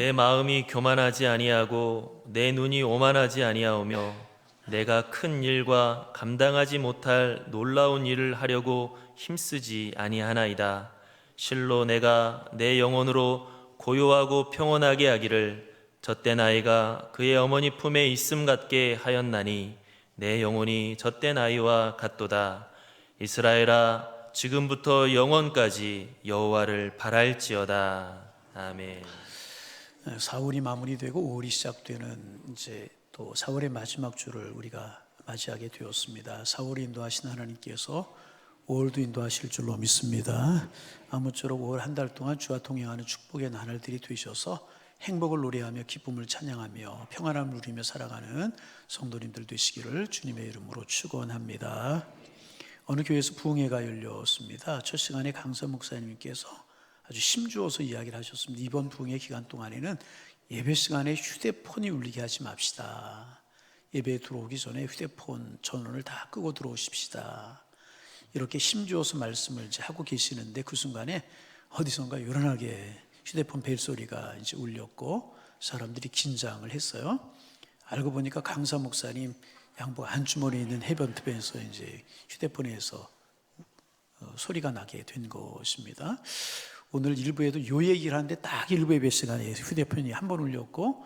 내 마음이 교만하지 아니하고 내 눈이 오만하지 아니하오며 내가 큰 일과 감당하지 못할 놀라운 일을 하려고 힘쓰지 아니하나이다. 실로 내가 내 영혼으로 고요하고 평온하게 하기를 젖된 아이가 그의 어머니 품에 있음 같게 하였나니 내 영혼이 젖된 아이와 같도다. 이스라엘아, 지금부터 영원까지 여호와를 바랄지어다. 아멘. 4월이 마무리되고 5월이 시작되는 이제 또 4월의 마지막 주를 우리가 맞이하게 되었습니다. 4월을 인도하신 하나님께서 5월도 인도하실 줄로 믿습니다. 아무쪼록 5월 한 달 동안 주와 동행하는 축복의 나날들이 되셔서 행복을 노래하며 기쁨을 찬양하며 평안함을 누리며 살아가는 성도님들 되시기를 주님의 이름으로 축원합니다. 어느 교회에서 부흥회가 열렸습니다. 첫 시간에 강사 목사님께서 아주 힘주어서 이야기를 하셨습니다. 이번 부흥회 기간 동안에는 예배 시간에 휴대폰이 울리게 하지 맙시다. 예배에 들어오기 전에 휴대폰 전원을 다 끄고 들어오십시다. 이렇게 힘주어서 말씀을 이제 하고 계시는데 그 순간에 어디선가 요란하게 휴대폰 벨소리가 이제 울렸고 사람들이 긴장을 했어요. 알고 보니까 강사 목사님 양복 안주머니에 있는 헤번트밴에서 이제 휴대폰에서 소리가 나게 된 것입니다. 오늘 일부에도 요 얘기를 하는데 딱 일부 예배 시간에 휴대폰이 한 번 울렸고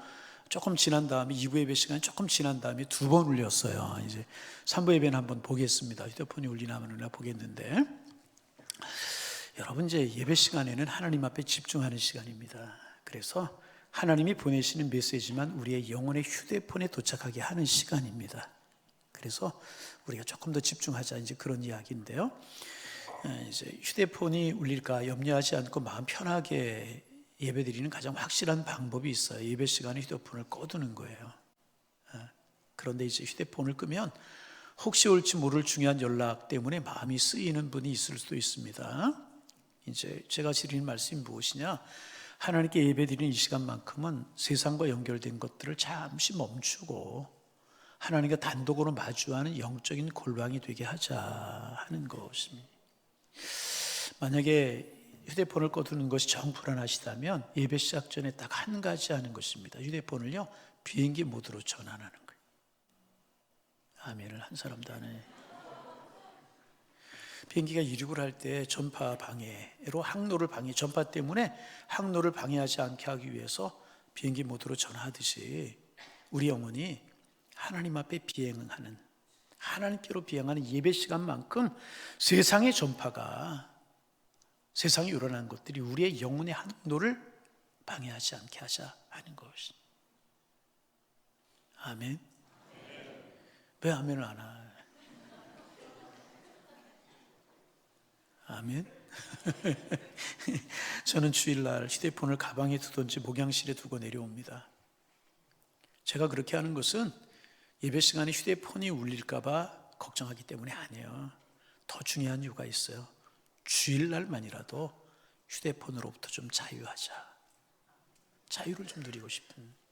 조금 지난 다음에 2부 예배 시간이 조금 지난 다음에 2번 울렸어요. 이제 3부 예배는 한번 보겠습니다. 휴대폰이 울리나 안 울리나 보겠는데 여러분 이제 예배 시간에는 하나님 앞에 집중하는 시간입니다. 그래서 하나님이 보내시는 메시지만 우리의 영혼의 휴대폰에 도착하게 하는 시간입니다. 그래서 우리가 조금 더 집중하자 이제 그런 이야기인데요. 이제 휴대폰이 울릴까 염려하지 않고 마음 편하게 예배드리는 가장 확실한 방법이 있어요. 예배 시간에 휴대폰을 꺼두는 거예요. 그런데 이제 휴대폰을 끄면 혹시 올지 모를 중요한 연락 때문에 마음이 쓰이는 분이 있을 수도 있습니다. 이제 제가 드리는 말씀이 무엇이냐? 하나님께 예배드리는 이 시간만큼은 세상과 연결된 것들을 잠시 멈추고 하나님과 단독으로 마주하는 영적인 골방이 되게 하자 하는 것입니다. 만약에 휴대폰을 꺼두는 것이 정 불안하시다면 예배 시작 전에 딱 한 가지 하는 것입니다. 휴대폰을요 비행기 모드로 전환하는 거예요. 아멘을 한 사람도 안 해. 비행기가 이륙을 할 때 전파 방해로 항로를 방해, 전파 때문에 항로를 방해하지 않게 하기 위해서 비행기 모드로 전하듯이 우리 영혼이 하나님 앞에 비행하는, 하나님께로 비행하는 예배 시간만큼 세상의 전파가, 세상에 일어나는 것들이 우리의 영혼의 항로를 방해하지 않게 하자 하는 것이. 아멘. 왜 아멘을 안 하? 아멘. 저는 주일날 휴대폰을 가방에 두든지 목양실에 두고 내려옵니다. 제가 그렇게 하는 것은 예배 시간에 휴대폰이 울릴까봐 걱정하기 때문에 아니에요. 더 중요한 이유가 있어요. 주일날만이라도 휴대폰으로부터 좀 자유하자. 자유를 좀 누리고 싶은.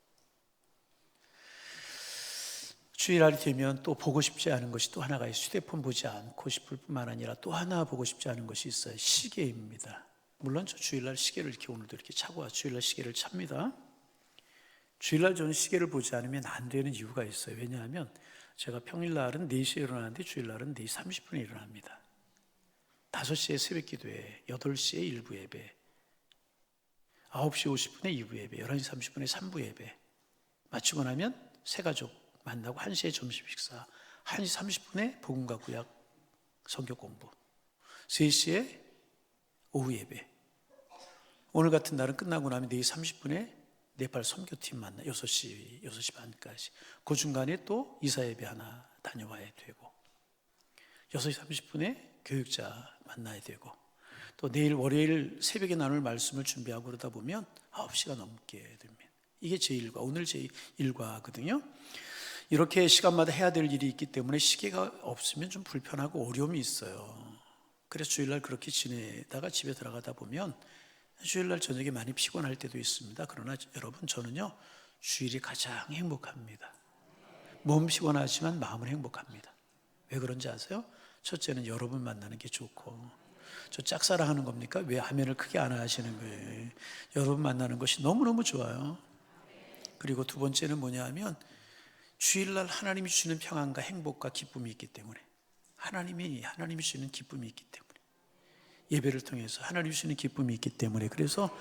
주일날이 되면 또 보고 싶지 않은 것이 또 하나가 있어요. 휴대폰 보지 않고 싶을 뿐만 아니라 또 하나 보고 싶지 않은 것이 있어요. 시계입니다. 물론 저 주일날 시계를 이렇게 오늘도 이렇게 차고 주일날 시계를 찹니다. 주일날 저는 시계를 보지 않으면 안 되는 이유가 있어요. 왜냐하면 제가 평일날은 4시에 일어나는데 주일날은 4시 30분에 일어납니다. 5시에 새벽 기도회, 8시에 1부 예배, 9시 50분에 2부 예배, 11시 30분에 3부 예배 마치고 나면 새가족 만나고 1시에 점심 식사, 1시 30분에 복음과 구약 성경 공부, 3시에 오후 예배. 오늘 같은 날은 끝나고 나면 4시 30분에 네팔 선교팀 만나 6시 반까지. 그 중간에 또 이사 예배 하나 다녀와야 되고 6시 30분에 교육자 만나야 되고 또 내일 월요일 새벽에 나눌 말씀을 준비하고 그러다 보면 9시가 넘게 됩니다. 이게 제 일과, 오늘 제 일과거든요. 이렇게 시간마다 해야 될 일이 있기 때문에 시계가 없으면 좀 불편하고 어려움이 있어요. 그래서 주일날 그렇게 지내다가 집에 들어가다 보면 주일날 저녁에 많이 피곤할 때도 있습니다. 그러나 여러분 저는요 주일이 가장 행복합니다. 몸 피곤하지만 마음은 행복합니다. 왜 그런지 아세요? 첫째는 여러분 만나는 게 좋고 저 짝사랑 하는 겁니까? 왜 화면을 크게 안 하시는 거예요? 여러분 만나는 것이 너무너무 좋아요. 그리고 두 번째는 뭐냐 하면 주일날 하나님이 주시는 평안과 행복과 기쁨이 있기 때문에 하나님이 주시는 기쁨이 있기 때문에 예배를 통해서 하나님이 주시는 기쁨이 있기 때문에 그래서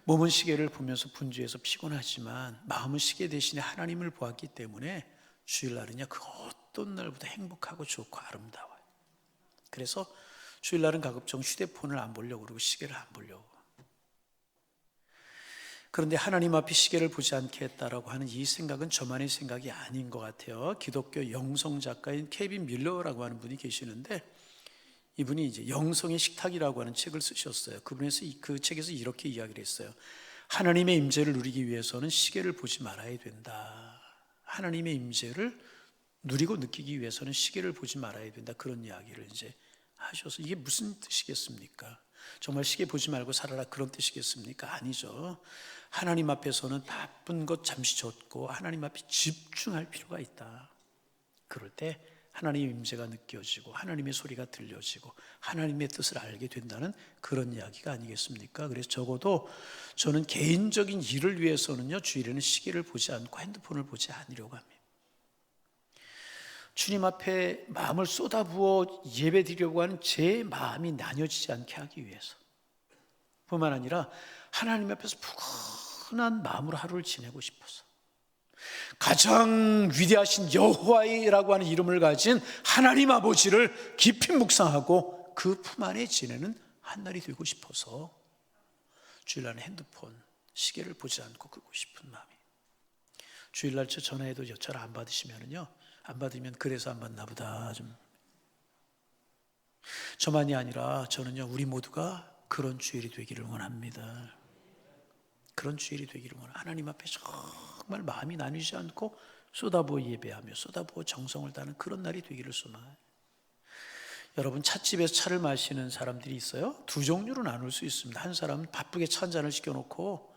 몸은 시계를 보면서 분주해서 피곤하지만 마음은 시계 대신에 하나님을 보았기 때문에 주일날은요 그 어떤 날보다 행복하고 좋고 아름다워요. 그래서 주일날은 가급적 휴대폰을 안 보려고 그러고 시계를 안 보려고. 그런데 하나님 앞에 시계를 보지 않겠다라고 하는 이 생각은 저만의 생각이 아닌 것 같아요. 기독교 영성 작가인 케빈 밀러라고 하는 분이 계시는데 이분이 이제 영성의 식탁이라고 하는 책을 쓰셨어요. 그 책에서 이렇게 이야기를 했어요. 하나님의 임재를 누리기 위해서는 시계를 보지 말아야 된다. 하나님의 임재를 누리고 느끼기 위해서는 시계를 보지 말아야 된다. 그런 이야기를 이제 하셔서 이게 무슨 뜻이겠습니까? 정말 시계 보지 말고 살아라 그런 뜻이겠습니까? 아니죠. 하나님 앞에서는 바쁜 것 잠시 줬고 하나님 앞에 집중할 필요가 있다. 그럴 때 하나님의 임재가 느껴지고 하나님의 소리가 들려지고 하나님의 뜻을 알게 된다는 그런 이야기가 아니겠습니까? 그래서 적어도 저는 개인적인 일을 위해서는요 주일에는 시계를 보지 않고 핸드폰을 보지 않으려고 합니다. 주님 앞에 마음을 쏟아부어 예배드리려고 하는 제 마음이 나뉘어지지 않게 하기 위해서 뿐만 아니라 하나님 앞에서 푸근한 마음으로 하루를 지내고 싶어서 가장 위대하신 여호와라고 하는 이름을 가진 하나님 아버지를 깊이 묵상하고 그 품 안에 지내는 한날이 되고 싶어서 주일날 핸드폰, 시계를 보지 않고 끄고 싶은 마음이. 주일날 저 전화해도 전화 안 받으시면은요, 안 받으면 그래서 안 받나 보다 좀. 저만이 아니라 저는요 우리 모두가 그런 주일이 되기를 원합니다. 그런 주일이 되기를 원합니다. 하나님 앞에 정말 마음이 나뉘지 않고 쏟아부어 예배하며 쏟아부어 정성을 다하는 그런 날이 되기를 소망해요. 여러분 찻집에서 차를 마시는 사람들이 있어요. 두 종류로 나눌 수 있습니다. 한 사람은 바쁘게 차 한 잔을 시켜놓고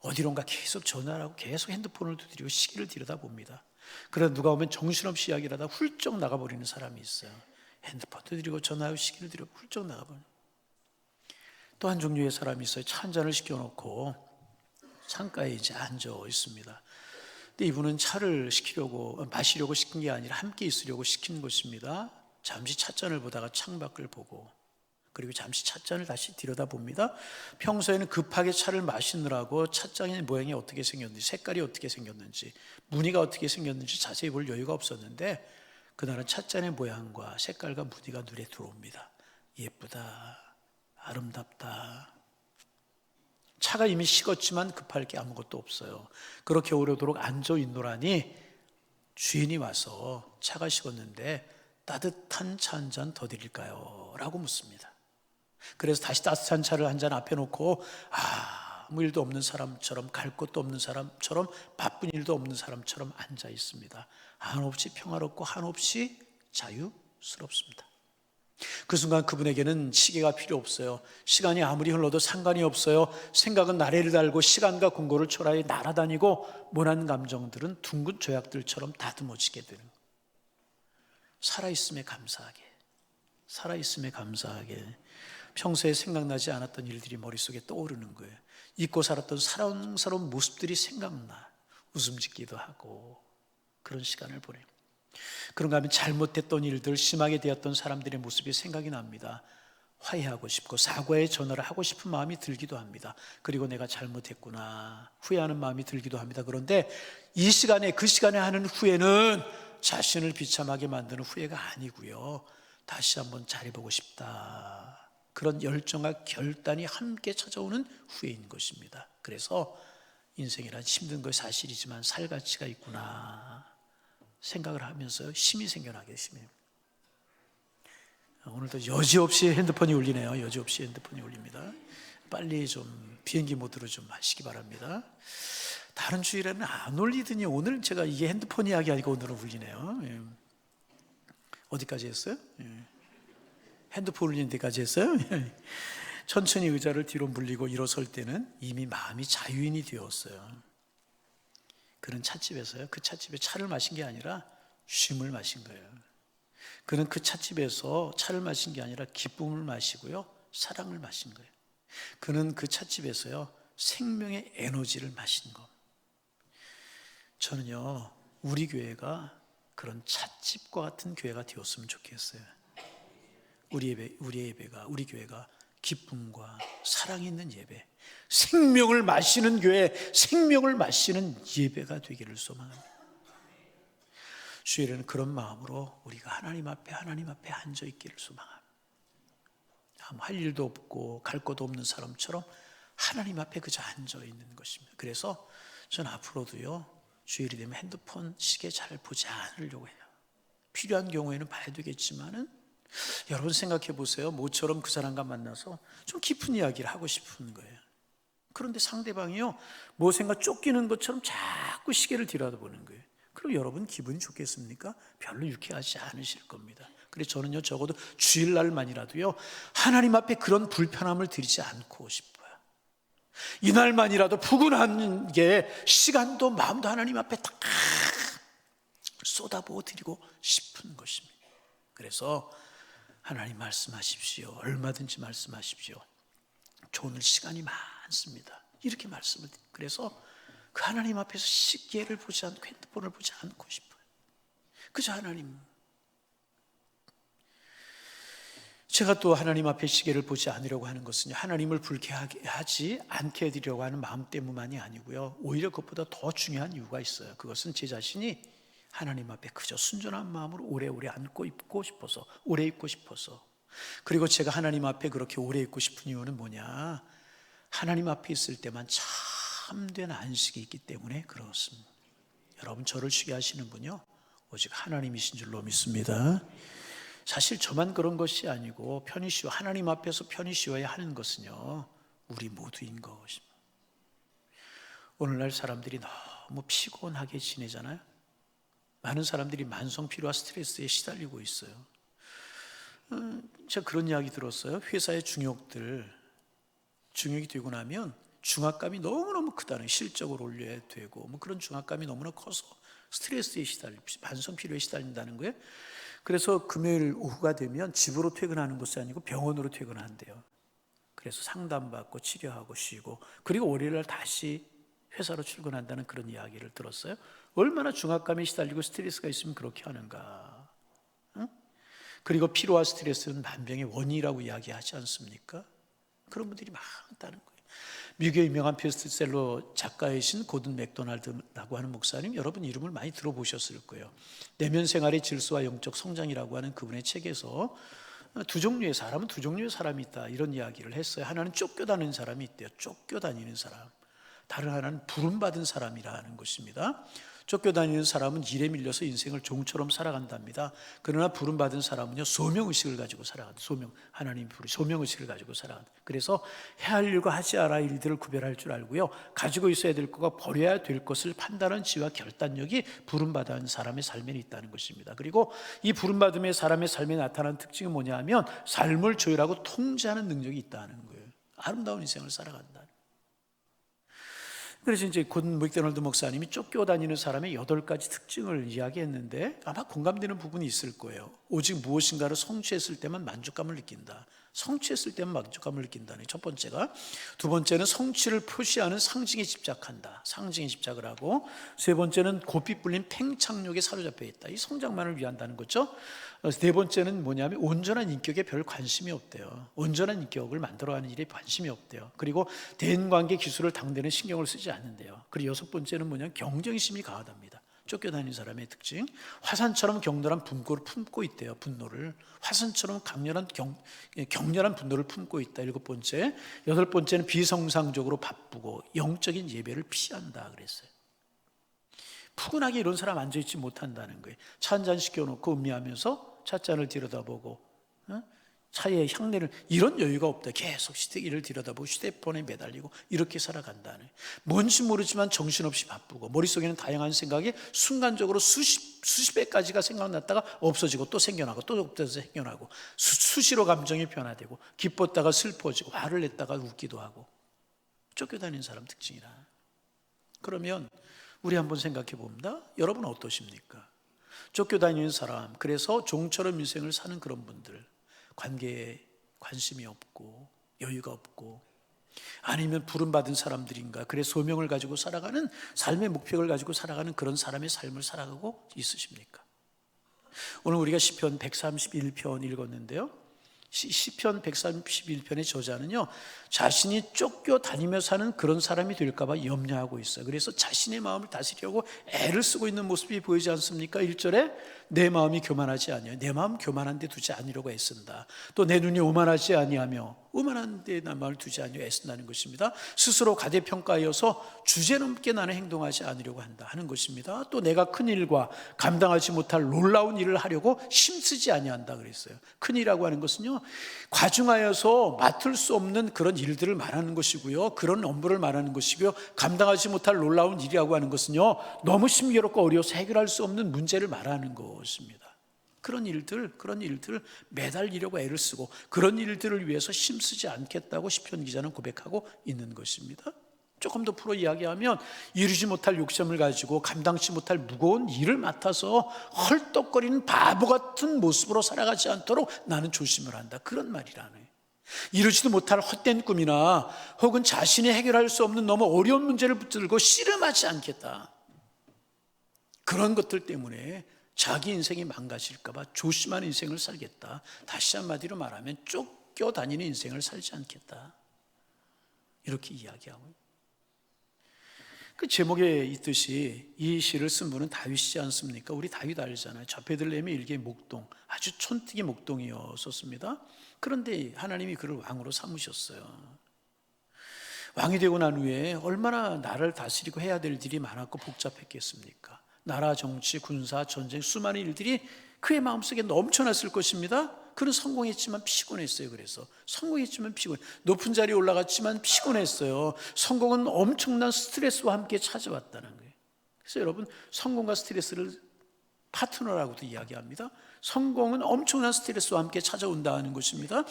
어디론가 계속 전화를 하고 계속 핸드폰을 두드리고 시계를 들여다봅니다. 그러다 누가 오면 정신없이 이야기를 하다 훌쩍 나가버리는 사람이 있어요. 핸드폰 두드리고 전화하고 시계를 들여 훌쩍 나가버리는. 또 한 종류의 사람이 있어요. 차 한 잔을 시켜놓고 창가에 이제 앉아 있습니다. 근데 이분은 차를 마시려고 시킨 게 아니라 함께 있으려고 시킨 것입니다. 잠시 찻잔을 보다가 창밖을 보고 그리고 잠시 찻잔을 다시 들여다봅니다. 평소에는 급하게 차를 마시느라고 찻잔의 모양이 어떻게 생겼는지, 색깔이 어떻게 생겼는지, 무늬가 어떻게 생겼는지 자세히 볼 여유가 없었는데 그날은 찻잔의 모양과 색깔과 무늬가 눈에 들어옵니다. 예쁘다, 아름답다. 차가 이미 식었지만 급할 게 아무것도 없어요. 그렇게 오래도록 앉아 있노라니 주인이 와서 차가 식었는데 따뜻한 차 한 잔 더 드릴까요? 라고 묻습니다. 그래서 다시 따뜻한 차를 한 잔 앞에 놓고 아무 일도 없는 사람처럼 갈 곳도 없는 사람처럼 바쁜 일도 없는 사람처럼 앉아 있습니다. 한없이 평화롭고 한없이 자유스럽습니다. 그 순간 그분에게는 시계가 필요 없어요. 시간이 아무리 흘러도 상관이 없어요. 생각은 나래를 달고 시간과 공고를 초라해 날아다니고 모난 감정들은 둥근 조약들처럼 다듬어지게 되는 거예요. 살아있음에 감사하게 평소에 생각나지 않았던 일들이 머릿속에 떠오르는 거예요. 잊고 살았던 사랑스러운 모습들이 생각나 웃음 짓기도 하고 그런 시간을 보내요. 그런가 하면 잘못했던 일들, 심하게 되었던 사람들의 모습이 생각이 납니다. 화해하고 싶고 사과의 전화를 하고 싶은 마음이 들기도 합니다. 그리고 내가 잘못했구나 후회하는 마음이 들기도 합니다. 그런데 이 시간에 그 시간에 하는 후회는 자신을 비참하게 만드는 후회가 아니고요. 다시 한번 잘해보고 싶다. 그런 열정과 결단이 함께 찾아오는 후회인 것입니다. 그래서 인생이란 힘든 것이 사실이지만 살 가치가 있구나 생각을 하면서 힘이 생겨나게 되십니다. 오늘도 여지없이 핸드폰이 울리네요. 여지없이 핸드폰이 울립니다. 빨리 좀 비행기 모드로 좀 하시기 바랍니다. 다른 주일에는 안 울리더니 오늘 제가 이게 핸드폰 이야기 아니고 오늘은 울리네요. 예. 어디까지 했어요? 예. 핸드폰 울리는 데까지 했어요? 예. 천천히 의자를 뒤로 물리고 일어설 때는 이미 마음이 자유인이 되었어요. 그런 찻집에서요. 그 찻집에 차를 마신 게 아니라 쉼을 마신 거예요. 그는 그 찻집에서 차를 마신 게 아니라 기쁨을 마시고요, 사랑을 마신 거예요. 그는 그 찻집에서요, 생명의 에너지를 마신 거. 저는요, 우리 교회가 그런 찻집과 같은 교회가 되었으면 좋겠어요. 우리의 예배가, 우리 교회가 기쁨과 사랑이 있는 예배, 생명을 마시는 교회, 생명을 마시는 예배가 되기를 소망합니다. 주일에는 그런 마음으로 우리가 하나님 앞에 앉아 있기를 소망합니다. 할 일도 없고 갈 곳도 없는 사람처럼 하나님 앞에 그저 앉아 있는 것입니다. 그래서 전 앞으로도요, 주일이 되면 핸드폰, 시계 잘 보지 않으려고 해요. 필요한 경우에는 봐야 되겠지만은, 여러분 생각해 보세요. 모처럼 그 사람과 만나서 좀 깊은 이야기를 하고 싶은 거예요. 그런데 상대방이요, 무엇인가 쫓기는 것처럼 자꾸 시계를 들여다보는 거예요. 그럼 여러분 기분이 좋겠습니까? 별로 유쾌하지 않으실 겁니다. 그래서 저는요, 적어도 주일날만이라도요, 하나님 앞에 그런 불편함을 드리지 않고 싶어요. 이날만이라도 부근한 게 시간도 마음도 하나님 앞에 다 쏟아부어 드리고 싶은 것입니다. 그래서 하나님 말씀하십시오. 얼마든지 말씀하십시오. 저 오늘 시간이 많습니다. 이렇게 말씀을 드립니다. 그래서 그 하나님 앞에서 시계를 보지 않고 핸드폰을 보지 않고 싶어요. 그저 하나님. 제가 또 하나님 앞에 시계를 보지 않으려고 하는 것은 하나님을 불쾌하게 하지 않게 해드리려고 하는 마음 때문만이 아니고요, 오히려 그것보다 더 중요한 이유가 있어요. 그것은 제 자신이 하나님 앞에 그저 순전한 마음으로 오래오래 있고 싶어서. 그리고 제가 하나님 앞에 그렇게 오래 있고 싶은 이유는 뭐냐, 하나님 앞에 있을 때만 참된 안식이 있기 때문에 그렇습니다. 여러분, 저를 쉬게 하시는 분요, 오직 하나님이신 줄로 믿습니다. 사실 저만 그런 것이 아니고 하나님 앞에서 편히 쉬어야 하는 것은요, 우리 모두인 것입니다. 오늘날 사람들이 너무 피곤하게 지내잖아요. 많은 사람들이 만성 피로와 스트레스에 시달리고 있어요. 제가 그런 이야기 들었어요. 회사의 중역이 되고 나면 중압감이 너무너무 크다는, 실적을 올려야 되고 그런 중압감이 너무나 커서 스트레스에 만성 피로에 시달린다는 거예요. 그래서 금요일 오후가 되면 집으로 퇴근하는 것이 아니고 병원으로 퇴근한대요. 그래서 상담받고 치료하고 쉬고, 그리고 월요일날 다시 회사로 출근한다는 그런 이야기를 들었어요. 얼마나 중압감에 시달리고 스트레스가 있으면 그렇게 하는가. 응? 그리고 피로와 스트레스는 만병의 원인이라고 이야기하지 않습니까? 그런 분들이 많다는 거예요. 미국의 유명한 베스트셀러 작가이신 고든 맥도날드라고 하는 목사님, 여러분 이름을 많이 들어보셨을 거예요. 내면 생활의 질서와 영적 성장이라고 하는 그분의 책에서 두 종류의 사람이 있다, 이런 이야기를 했어요. 하나는 쫓겨다니는 사람이 있대요. 쫓겨다니는 사람. 다른 하나는 부름받은 사람이라는 것입니다. 쫓겨다니는 사람은 일에 밀려서 인생을 종처럼 살아간답니다. 그러나 부름받은 사람은요, 소명의식을 가지고 살아간다. 하나님 부르 소명의식을 가지고 살아간다. 그래서 해야 할 일과 하지 않아야 할 일들을 구별할 줄 알고요, 가지고 있어야 될 것과 버려야 될 것을 판단하는 지혜와 결단력이 부름받은 사람의 삶에 있다는 것입니다. 그리고 이 부름받음의 사람의 삶에 나타나는 특징은 뭐냐 하면, 삶을 조율하고 통제하는 능력이 있다는 거예요. 아름다운 인생을 살아간다. 그래서 이제 고든 맥도날드 목사님이 쫓겨다니는 사람의 8가지 특징을 이야기했는데, 아마 공감되는 부분이 있을 거예요. 오직 무엇인가를 성취했을 때만 만족감을 느낀다. 성취했을 때만 만족감을 느낀다는 첫 번째가. 두 번째는 성취를 표시하는 상징에 집착한다. 상징에 집착을 하고, 세 번째는 고삐 뿔린 팽창력에 사로잡혀 있다. 이 성장만을 위한다는 거죠. 네 번째는 뭐냐면 온전한 인격에 별 관심이 없대요. 온전한 인격을 만들어가는 일에 관심이 없대요. 그리고 대인관계 기술을 당대는 신경을 쓰지 않는데요. 그리고 여섯 번째는 뭐냐면 경쟁심이 강하답니다. 쫓겨다니는 사람의 특징. 화산처럼 격렬한 분노를 품고 있대요. 화산처럼 격렬한 분노를 품고 있다. 일곱 번째. 여덟 번째는 비정상적으로 바쁘고 영적인 예배를 피한다 그랬어요. 푸근하게 이런 사람 앉아있지 못한다는 거예요. 차 한잔 시켜놓고 음미하면서 찻잔을 들여다보고 차의 향내를, 이런 여유가 없다. 계속 시대기를 들여다보고 휴대폰에 매달리고 이렇게 살아간다는 거예요. 뭔지 모르지만 정신없이 바쁘고, 머릿속에는 다양한 생각이 순간적으로 수십 배까지가 생각났다가 없어지고 또 생겨나고 또 없어져서 생겨나고, 수시로 감정이 변화되고, 기뻤다가 슬퍼지고, 화를 냈다가 웃기도 하고, 쫓겨다니는 사람 특징이라. 그러면 우리 한번 생각해 봅니다. 여러분 어떠십니까? 쫓겨다니는 사람, 그래서 종처럼 인생을 사는 그런 분들, 관계에 관심이 없고 여유가 없고, 아니면 부름받은 사람들인가, 그래 소명을 가지고 살아가는, 삶의 목표를 가지고 살아가는 그런 사람의 삶을 살아가고 있으십니까? 오늘 우리가 시편 131편 읽었는데요, 시편 131편의 저자는요, 자신이 쫓겨다니며 사는 그런 사람이 될까봐 염려하고 있어요. 그래서 자신의 마음을 다스리려고 애를 쓰고 있는 모습이 보이지 않습니까? 1절에 내 마음이 교만하지 아니하며, 내 마음 교만한 데 두지 아니려고 애쓴다. 또 내 눈이 오만하지 아니하며, 오만한 데 내 마음을 두지 아니하며 애쓴다는 것입니다. 스스로 가대평가하여서 주제넘게 나는 행동하지 않으려고 한다 하는 것입니다. 또 내가 큰 일과 감당하지 못할 놀라운 일을 하려고 힘쓰지 아니한다 그랬어요. 큰 일이라고 하는 것은요, 과중하여서 맡을 수 없는 그런 일들을 말하는 것이고요, 그런 업무를 말하는 것이고요, 감당하지 못할 놀라운 일이라고 하는 것은요, 너무 심기롭고 어려워서 해결할 수 없는 문제를 말하는 것입니다. 그런 일들 매달리려고 애를 쓰고 그런 일들을 위해서 힘쓰지 않겠다고 시편 기자는 고백하고 있는 것입니다. 조금 더 풀어 이야기하면, 이루지 못할 욕심을 가지고 감당치 못할 무거운 일을 맡아서 헐떡거리는 바보 같은 모습으로 살아가지 않도록 나는 조심을 한다, 그런 말이라네. 이루지도 못할 헛된 꿈이나 혹은 자신이 해결할 수 없는 너무 어려운 문제를 붙들고 씨름하지 않겠다. 그런 것들 때문에 자기 인생이 망가질까 봐 조심하는 인생을 살겠다. 다시 한마디로 말하면 쫓겨다니는 인생을 살지 않겠다, 이렇게 이야기하고요. 그 제목에 있듯이 이 시를 쓴 분은 다윗이지 않습니까? 우리 다윗 알잖아요. 저 베들레헴의 일개 목동, 아주 촌뜨기 목동이었습니다. 그런데 하나님이 그를 왕으로 삼으셨어요. 왕이 되고 난 후에 얼마나 나라를 다스리고 해야 될 일이 많았고 복잡했겠습니까? 나라 정치, 군사, 전쟁, 수많은 일들이 그의 마음속에 넘쳐났을 것입니다. 그는 성공했지만 피곤했어요. 그래서 성공했지만 높은 자리에 올라갔지만 피곤했어요. 성공은 엄청난 스트레스와 함께 찾아왔다는 거예요. 그래서 여러분, 성공과 스트레스를 파트너라고도 이야기합니다. 성공은 엄청난 스트레스와 함께 찾아온다는 것입니다.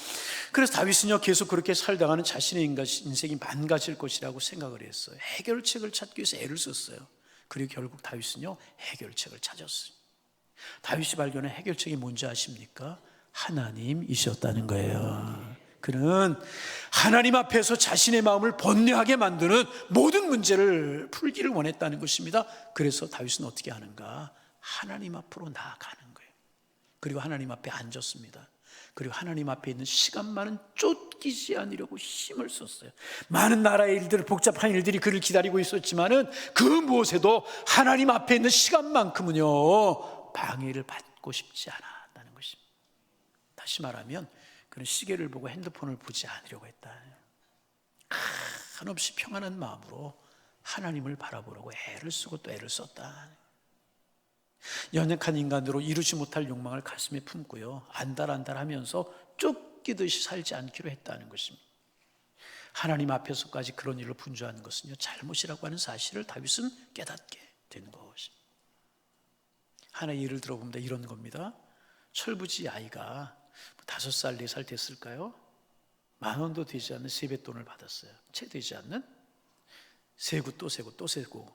그래서 다윗은요, 계속 그렇게 살다가는 자신의 인생이 망가질 것이라고 생각을 했어요. 해결책을 찾기 위해서 애를 썼어요. 그리고 결국 다윗은요, 해결책을 찾았어요. 다윗이 발견한 해결책이 뭔지 아십니까? 하나님이셨다는 거예요. 그는 하나님 앞에서 자신의 마음을 번뇌하게 만드는 모든 문제를 풀기를 원했다는 것입니다. 그래서 다윗은 어떻게 하는가? 하나님 앞으로 나아가는 거예요. 그리고 하나님 앞에 앉았습니다. 그리고 하나님 앞에 있는 시간만은 쫓기지 않으려고 힘을 썼어요. 많은 나라의 일들, 복잡한 일들이 그를 기다리고 있었지만은 그 무엇에도 하나님 앞에 있는 시간만큼은요, 방해를 받고 싶지 않았다는 것입니다. 다시 말하면 그는 시계를 보고 핸드폰을 보지 않으려고 했다. 한없이 평안한 마음으로 하나님을 바라보려고 애를 쓰고 또 애를 썼다. 연약한 인간으로 이루지 못할 욕망을 가슴에 품고요, 안달하면서 쫓기듯이 살지 않기로 했다는 것입니다. 하나님 앞에서까지 그런 일을 분주하는 것은요, 잘못이라고 하는 사실을 다윗은 깨닫게 된 것입니다. 하나의 예를 들어봅니다. 이런 겁니다. 철부지 아이가 5살, 4살 됐을까요? 10,000원도 되지 않는 세뱃돈을 받았어요. 채 되지 않는, 세고 또 세고 또 세고,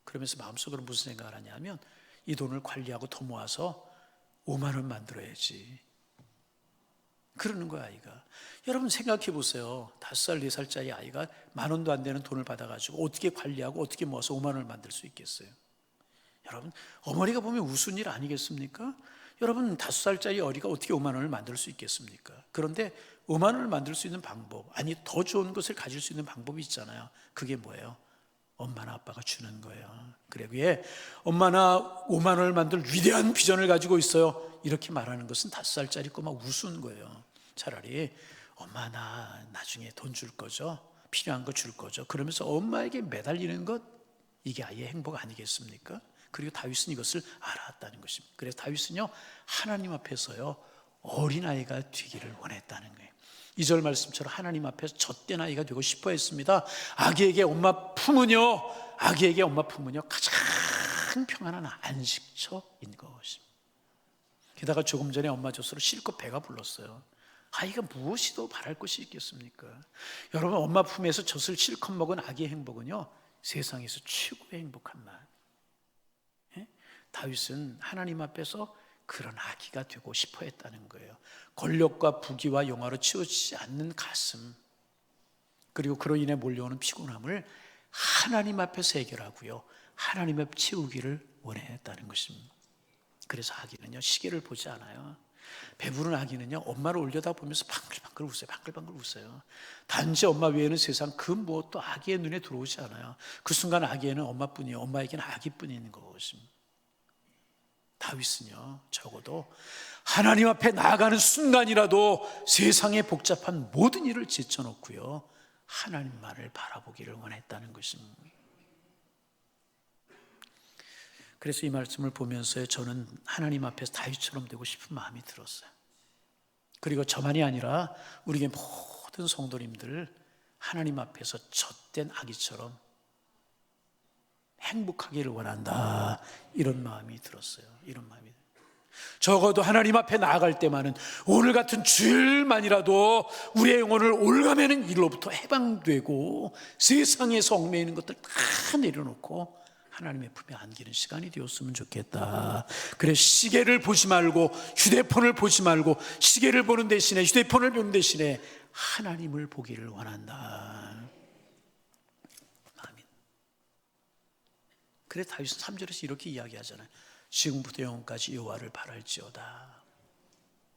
그러면서 마음속으로 무슨 생각을 하냐면, 이 돈을 관리하고 더 모아서 5만 원 만들어야지, 그러는 거야 아이가. 여러분 생각해 보세요. 5살, 4살짜리 아이가 10,000원도 안 되는 돈을 받아가지고 어떻게 관리하고 어떻게 모아서 5만 원을 만들 수 있겠어요? 여러분, 어머니가 보면 우스운 일 아니겠습니까? 여러분, 5살짜리 어리가 어떻게 5만 원을 만들 수 있겠습니까? 그런데 5만 원을 만들 수 있는 방법, 아니 더 좋은 것을 가질 수 있는 방법이 있잖아요. 그게 뭐예요? 엄마나 아빠가 주는 거예요. 그래, 위에 엄마나 5만 원을 만들 위대한 비전을 가지고 있어요, 이렇게 말하는 것은 5살짜리 꼬마 우스운 거예요. 차라리 엄마 나 나중에 돈 줄 거죠, 필요한 거 줄 거죠, 그러면서 엄마에게 매달리는 것, 이게 아이의 행복 아니겠습니까? 그리고 다윗은 이것을 알았다는 것입니다. 그래서 다윗은요, 하나님 앞에서요, 어린아이가 되기를 원했다는 거예요. 2절 말씀처럼 하나님 앞에서 젖된 아이가 되고 싶어 했습니다. 아기에게 엄마 품은요, 가장 평안한 안식처인 것입니다. 게다가 조금 전에 엄마 젖으로 실컷 배가 불렀어요. 아이가 무엇이 더 바랄 것이 있겠습니까? 여러분, 엄마 품에서 젖을 실컷 먹은 아기의 행복은요, 세상에서 최고의 행복한 맛. 다윗은 하나님 앞에서 그런 아기가 되고 싶어 했다는 거예요. 권력과 부귀와 영화로 치우치지 않는 가슴, 그리고 그로 인해 몰려오는 피곤함을 하나님 앞에서 해결하고요, 하나님 앞 채우기를 원했다는 것입니다. 그래서 아기는요, 시계를 보지 않아요. 배부른 아기는요, 엄마를 올려다보면서 방글방글 웃어요. 방글방글 웃어요. 단지 엄마 외에는 세상 그 무엇도 아기의 눈에 들어오지 않아요. 그 순간 아기에는 엄마뿐이에요. 엄마에게는 아기뿐이 있는 것입니다. 다윗은요, 적어도 하나님 앞에 나아가는 순간이라도 세상의 복잡한 모든 일을 제쳐놓고요, 하나님만을 바라보기를 원했다는 것입니다. 그래서 이 말씀을 보면서 저는 하나님 앞에서 다윗처럼 되고 싶은 마음이 들었어요. 그리고 저만이 아니라 우리의 모든 성도님들 하나님 앞에서 젖된 아기처럼 행복하기를 원한다, 이런 마음이 들었어요. 이런 마음이. 적어도 하나님 앞에 나아갈 때만은 오늘 같은 주일만이라도 우리의 영혼을 올가매는 일로부터 해방되고 세상에서 얽매이는 것들 다 내려놓고 하나님의 품에 안기는 시간이 되었으면 좋겠다. 그래서 시계를 보지 말고 휴대폰을 보지 말고 시계를 보는 대신에 휴대폰을 보는 대신에 하나님을 보기를 원한다. 아멘. 그래서 다윗은 3절에서 이렇게 이야기하잖아요. 지금부터 영원까지 여호와를 바랄지어다.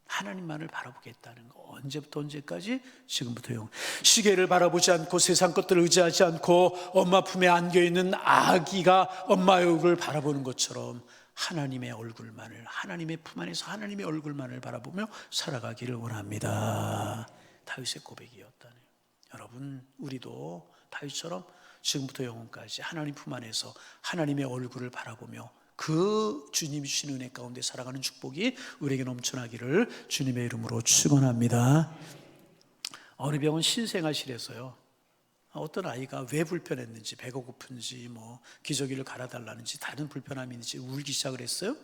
하나님만을 바라보겠다는 거. 언제부터 언제까지? 지금부터 영원. 시계를 바라보지 않고 세상 것들을 의지하지 않고 엄마 품에 안겨있는 아기가 엄마의 얼굴을 바라보는 것처럼 하나님의 얼굴만을, 하나님의 품 안에서 하나님의 얼굴만을 바라보며 살아가기를 원합니다. 다윗의 고백이었다네요. 여러분, 우리도 다윗처럼 지금부터 영원까지 하나님 품 안에서 하나님의 얼굴을 바라보며 그 주님이 주신 은혜 가운데 살아가는 축복이 우리에게 넘쳐나기를 주님의 이름으로 축원합니다. 어느 병원 신생아실에서요, 어떤 아이가 왜 불편했는지, 배가 고픈지, 기저귀를 갈아달라는지, 다른 불편함이 있는지 울기 시작을 했어요.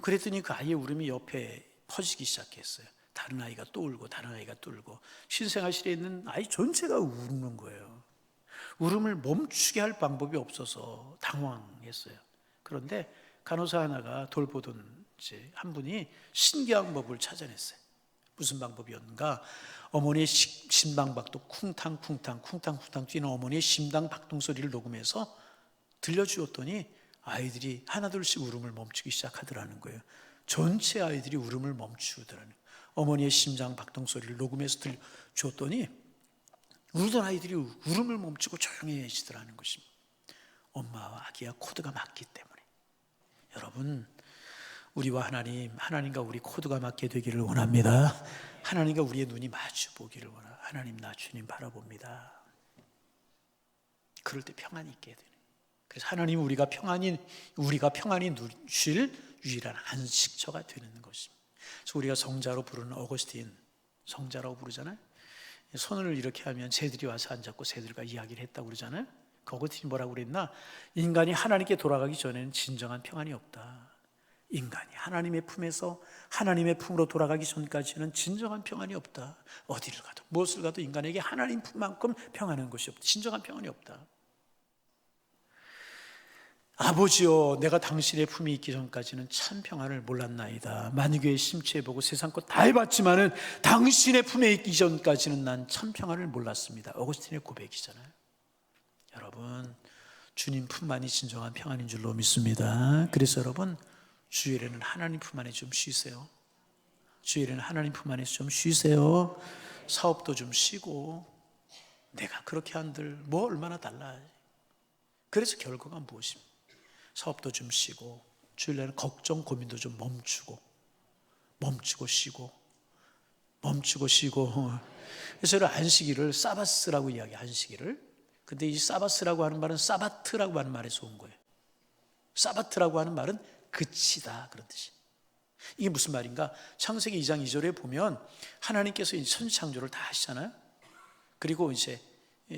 그랬더니 그 아이의 울음이 옆에 퍼지기 시작했어요. 다른 아이가 또 울고 다른 아이가 또 울고 신생아실에 있는 아이 전체가 우는 거예요. 울음을 멈추게 할 방법이 없어서 당황했어요. 그런데 간호사 하나가 돌보던 한 분이 신기한 법을 찾아냈어요. 무슨 방법이었는가? 어머니의 심방박동, 쿵탕쿵탕 쿵탕쿵탕 뛰는 어머니의 심장 박동 소리를 녹음해서 들려주었더니 아이들이 하나둘씩 울음을 멈추기 시작하더라는 거예요. 전체 아이들이 울음을 멈추더라는 거예요. 어머니의 심장 박동 소리를 녹음해서 들려주었더니 울던 아이들이 울음을 멈추고 조용해지더라는 것입니다. 엄마와 아기와 코드가 맞기 때문에. 여러분, 우리와 하나님과 우리 코드가 맞게 되기를 원합니다. 하나님과 우리의 눈이 마주 보기를 원합니다. 하나님, 나 주님 바라봅니다. 그럴 때 평안이 있게 되네. 그래서 하나님, 우리가 평안히 누실 유일한 안식처가 되는 것입니다. 그래서 우리가 성자로 부르는 어거스틴, 성자라고 부르잖아요. 손을 이렇게 하면 새들이 와서 앉았고 새들과 이야기를 했다고 그러잖아요. 어거스틴이 뭐라고 그랬나? 인간이 하나님께 돌아가기 전에는 진정한 평안이 없다. 인간이 하나님의 품에서 하나님의 품으로 돌아가기 전까지는 진정한 평안이 없다. 어디를 가도 무엇을 가도 인간에게 하나님 품만큼 평안한 것이 없다. 진정한 평안이 없다. 아버지여, 내가 당신의 품이 있기 전까지는 참 평안을 몰랐나이다. 만유교에 심취해보고 세상 것 다 해봤지만은 당신의 품에 있기 전까지는 난 참 평안을 몰랐습니다. 어거스틴의 고백이잖아요. 여러분, 주님 품만이 진정한 평안인 줄로 믿습니다. 그래서 여러분, 주일에는 하나님 품 안에 좀 쉬세요. 주일에는 하나님 품 안에서 좀 쉬세요. 사업도 좀 쉬고, 내가 그렇게 한들 뭐 얼마나 달라. 그래서 결과가 무엇입니까? 사업도 좀 쉬고, 주일에는 걱정 고민도 좀 멈추고 쉬고. 그래서 저는 안식일을 사바스라고 이야기해요. 안식일을. 근데 이 사바스라고 하는 말은 사바트라고 하는 말에서 온 거예요. 사바트라고 하는 말은 그치다, 그런 뜻이에요. 이게 무슨 말인가? 창세기 2장 2절에 보면 하나님께서 천지 창조를 다 하시잖아요. 그리고 이제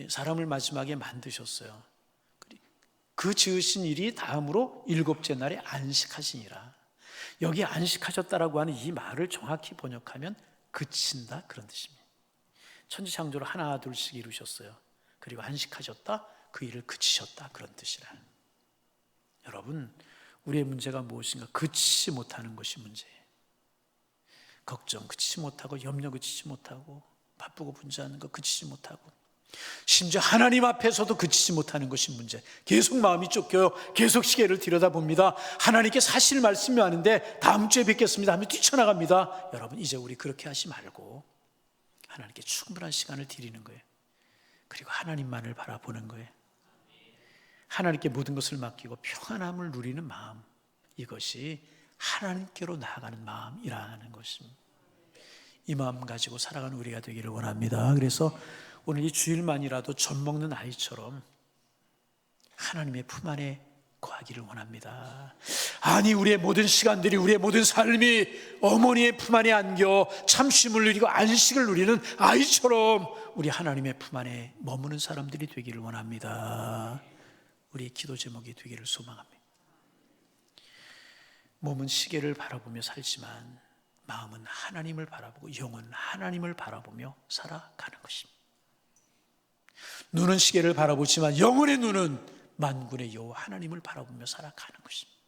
사람을 마지막에 만드셨어요. 그 지으신 일이 다음으로 일곱째 날에 안식하시니라. 여기 안식하셨다라고 하는 이 말을 정확히 번역하면 그친다, 그런 뜻입니다. 천지 창조를 하나 둘씩 이루셨어요. 그리고 안식하셨다, 그 일을 그치셨다, 그런 뜻이라. 여러분, 우리의 문제가 무엇인가? 그치지 못하는 것이 문제예요. 걱정 그치지 못하고, 염려 그치지 못하고, 바쁘고 분주하는 거 그치지 못하고, 심지어 하나님 앞에서도 그치지 못하는 것이 문제. 계속 마음이 쫓겨요. 계속 시계를 들여다봅니다. 하나님께 사실 말씀이 왔는데 다음 주에 뵙겠습니다 하면 뛰쳐나갑니다. 여러분, 이제 우리 그렇게 하지 말고 하나님께 충분한 시간을 드리는 거예요. 그리고 하나님만을 바라보는 거예요. 하나님께 모든 것을 맡기고 평안함을 누리는 마음, 이것이 하나님께로 나아가는 마음이라는 것입니다. 이 마음 가지고 살아가는 우리가 되기를 원합니다. 그래서 오늘 이 주일만이라도 젖 먹는 아이처럼 하나님의 품 안에 거하기를 원합니다. 아니, 우리의 모든 시간들이, 우리의 모든 삶이 어머니의 품 안에 안겨 참쉼을 누리고 안식을 누리는 아이처럼 우리 하나님의 품 안에 머무는 사람들이 되기를 원합니다. 우리의 기도 제목이 되기를 소망합니다. 몸은 시계를 바라보며 살지만 마음은 하나님을 바라보고 영은 하나님을 바라보며 살아가는 것입니다. 눈은 시계를 바라보지만 영혼의 눈은 만군의 여호와 하나님을 바라보며 살아가는 것입니다.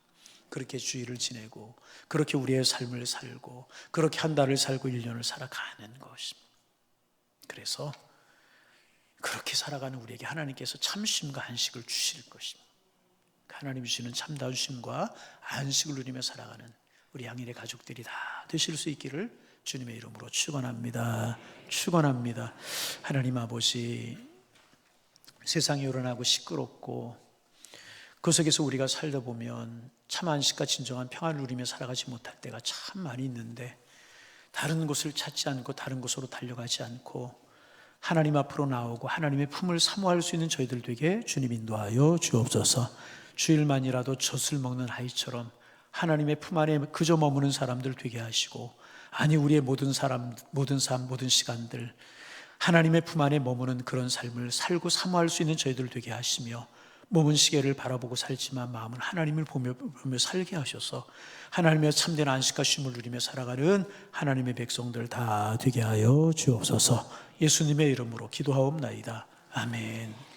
그렇게 주일을 지내고, 그렇게 우리의 삶을 살고, 그렇게 한 달을 살고 1년을 살아가는 것입니다. 그래서 그렇게 살아가는 우리에게 하나님께서 참쉼과 안식을 주실 것입니다. 하나님 주시는 참다운 쉼과 안식을 누리며 살아가는 우리 양일의 가족들이 다 되실 수 있기를 주님의 이름으로 축원합니다. 축원합니다. 하나님 아버지, 세상이 요란하고 시끄럽고 그 속에서 우리가 살다 보면 참 안식과 진정한 평안을 누리며 살아가지 못할 때가 참 많이 있는데, 다른 곳을 찾지 않고 다른 곳으로 달려가지 않고 하나님 앞으로 나오고 하나님의 품을 사모할 수 있는 저희들 되게 주님 인도하여 주옵소서. 주일만이라도 젖을 먹는 아이처럼 하나님의 품 안에 그저 머무는 사람들 되게 하시고, 아니, 우리의 모든 삶, 모든 시간들 하나님의 품 안에 머무는 그런 삶을 살고 사모할 수 있는 저희들 되게 하시며, 몸은 시계를 바라보고 살지만 마음은 하나님을 보며 살게 하셔서 하나님의 참된 안식과 쉼을 누리며 살아가는 하나님의 백성들 다 되게 하여 주옵소서. 예수님의 이름으로 기도하옵나이다. 아멘.